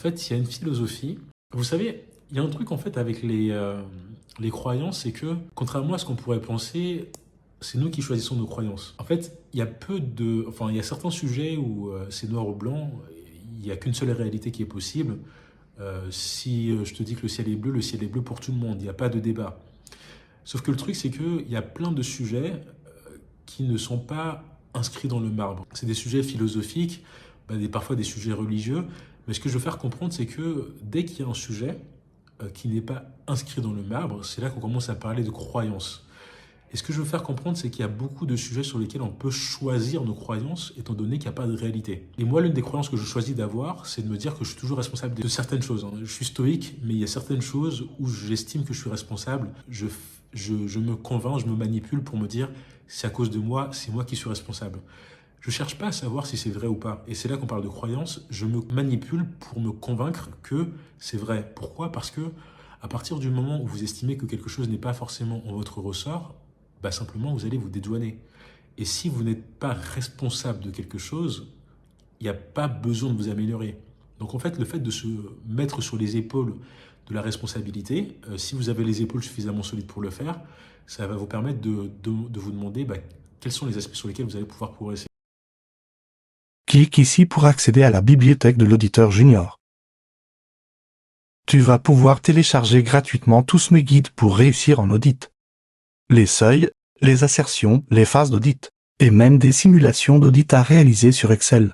En fait, il y a une philosophie. Vous savez, il y a un truc en fait avec les croyances, c'est que contrairement à ce qu'on pourrait penser, c'est nous qui choisissons nos croyances. En fait, il y a enfin, il y a certains sujets où c'est noir ou blanc, il n'y a qu'une seule réalité qui est possible. Si je te dis que le ciel est bleu pour tout le monde, il n'y a pas de débat. Sauf que le truc, c'est qu'il y a plein de sujets qui ne sont pas inscrits dans le marbre. C'est des sujets philosophiques, parfois des sujets religieux, mais ce que je veux faire comprendre, c'est que dès qu'il y a un sujet qui n'est pas inscrit dans le marbre, c'est là qu'on commence à parler de croyances. Et ce que je veux faire comprendre, c'est qu'il y a beaucoup de sujets sur lesquels on peut choisir nos croyances, étant donné qu'il n'y a pas de réalité. Et moi, l'une des croyances que je choisis d'avoir, c'est de me dire que je suis toujours responsable de certaines choses. Je suis stoïque, mais il y a certaines choses où j'estime que je suis responsable. Je me convainc, je me manipule pour me dire, c'est à cause de moi, c'est moi qui suis responsable. Je cherche pas à savoir si c'est vrai ou pas. Et c'est là qu'on parle de croyance. Je me manipule pour me convaincre que c'est vrai. Pourquoi? Parce que à partir du moment où vous estimez que quelque chose n'est pas forcément en votre ressort, simplement vous allez vous dédouaner. Et si vous n'êtes pas responsable de quelque chose, il n'y a pas besoin de vous améliorer. Donc en fait, le fait de se mettre sur les épaules de la responsabilité, si vous avez les épaules suffisamment solides pour le faire, ça va vous permettre de vous demander quels sont les aspects sur lesquels vous allez pouvoir progresser. Clique ici pour accéder à la bibliothèque de l'auditeur junior. Tu vas pouvoir télécharger gratuitement tous mes guides pour réussir en audit. Les seuils, les assertions, les phases d'audit, et même des simulations d'audit à réaliser sur Excel.